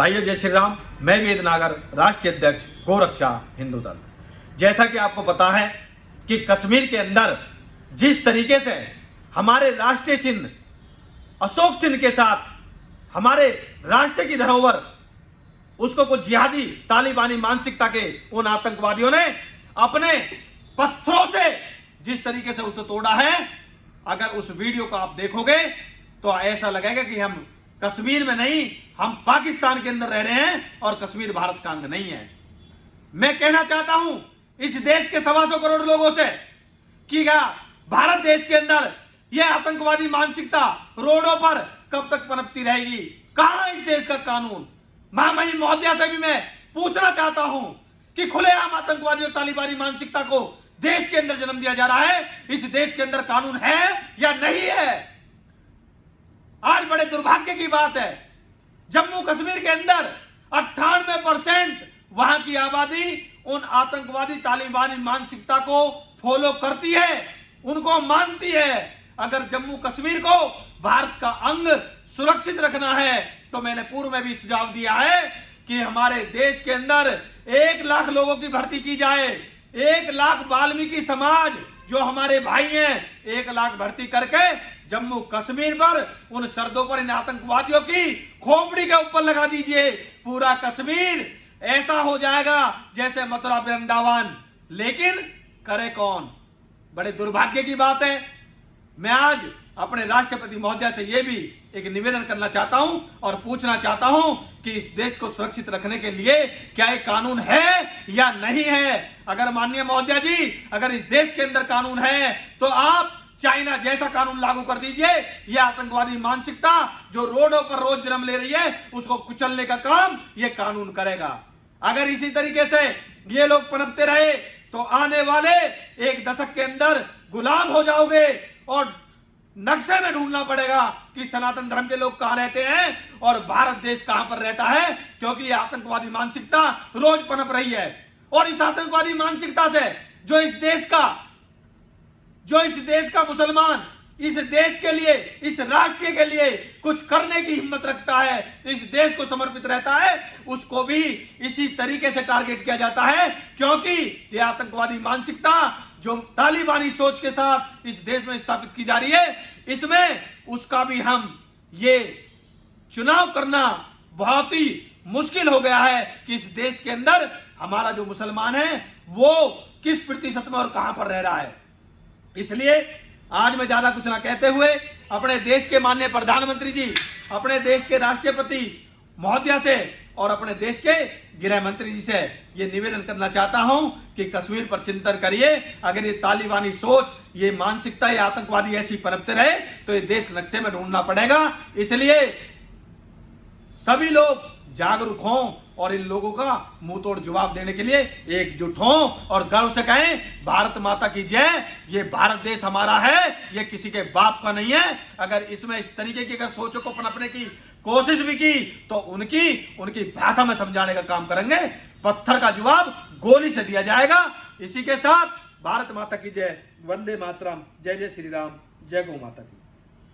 भाइयों जय श्री राम। मैं वेद नागर, राष्ट्रीय अध्यक्ष गोरक्षा हिंदू दल। जैसा कि आपको पता है कि कश्मीर के अंदर जिस तरीके से हमारे राष्ट्रीय चिन्ह अशोक चिन्ह के साथ हमारे राष्ट्र की धरोहर उसको कुछ जिहादी तालिबानी मानसिकता के उन आतंकवादियों ने अपने पत्थरों से जिस तरीके से उसको तोड़ा है, अगर उस वीडियो को आप देखोगे तो ऐसा लगेगा कि हम कश्मीर में नहीं, हम पाकिस्तान के अंदर रह रहे हैं और कश्मीर भारत का अंग नहीं है। मैं कहना चाहता हूं इस देश के 125 करोड़ लोगों से कि क्या भारत देश के अंदर यह आतंकवादी मानसिकता रोडों पर कब तक पनपती रहेगी? कहां इस देश का कानून? महामहिम महोदया से भी मैं पूछना चाहता हूं कि खुलेआम आतंकवादी और तालिबानी मानसिकता को देश के अंदर जन्म दिया जा रहा है, इस देश के अंदर कानून है या नहीं है? आज बड़े दुर्भाग्य की बात है, जम्मू कश्मीर के अंदर 98% वहां की आबादी उन आतंकवादी तालिबानी मानसिकता को फॉलो करती है, उनको मानती है। अगर जम्मू कश्मीर को भारत का अंग सुरक्षित रखना है तो मैंने पूर्व में भी सुझाव दिया है कि हमारे देश के अंदर 1 लाख लोगों की भर्ती की जाए। 1 लाख वाल्मीकि समाज जो हमारे भाई हैं, 1 लाख भर्ती करके जम्मू कश्मीर पर उन शर्तों पर इन आतंकवादियों की खोपड़ी के ऊपर लगा दीजिए। पूरा कश्मीर ऐसा हो जाएगा जैसे मथुरा वृंदावन। लेकिन करे कौन? बड़े दुर्भाग्य की बात है। मैं आज अपने राष्ट्रपति महोदय से यह भी एक निवेदन करना चाहता हूं और पूछना चाहता हूं कि इस देश को सुरक्षित रखने के लिए क्या एक कानून है या नहीं है? अगर माननीय महोदया जी, अगर इस देश के अंदर कानून है तो आप चाइना जैसा कानून लागू कर दीजिए। यह आतंकवादी मानसिकता जो रोडों पर रोज जन्म ले रही है उसको कुचलने का काम यह कानून करेगा। अगर इसी तरीके से ये लोग पनपते रहे तो आने वाले 1 दशक के अंदर गुलाम हो जाओगे और नक्शे में ढूंढना पड़ेगा कि सनातन धर्म के लोग कहां रहते हैं और भारत देश कहां पर रहता है, क्योंकि यह आतंकवादी मानसिकता रोज पनप रही है। और इस आतंकवादी मानसिकता से जो इस देश का मुसलमान इस देश के लिए, इस राष्ट्र के लिए कुछ करने की हिम्मत रखता है, इस देश को समर्पित रहता है, उसको भी इसी तरीके से टारगेट किया जाता है। क्योंकि यह आतंकवादी मानसिकता जो तालिबानी सोच के साथ इस देश में स्थापित की जा रही है, इसमें उसका भी हम ये चुनाव करना बहुत ही मुश्किल हो गया है कि इस देश के अंदर हमारा जो मुसलमान है वो किस प्रतिशत में और कहां पर रह रहा है। इसलिए आज मैं ज्यादा कुछ ना कहते हुए अपने देश के माननीय प्रधानमंत्री जी, अपने देश के राष्ट्रपति महोदया से और अपने देश के गृह मंत्री जी से यह निवेदन करना चाहता हूं कि कश्मीर पर चिंतन करिए। अगर ये तालिबानी सोच, ये मानसिकता, ये आतंकवादी ऐसी पनपते रहे तो ये देश नक्शे में ढूंढना पड़ेगा। इसलिए सभी लोग जागरूक हों और इन लोगों का मुंह तोड़ जवाब देने के लिए एकजुट हों और गर्व से कहें भारत माता की जय। ये भारत देश हमारा है, ये किसी के बाप का नहीं है। अगर इसमें इस तरीके की अगर सोचों को पनपने की कोशिश भी की तो उनकी भाषा में समझाने का काम करेंगे। पत्थर का जवाब गोली से दिया जाएगा। इसी के साथ भारत माता की जय, वंदे मातरम, जय जय श्री राम, जय गौ माता की।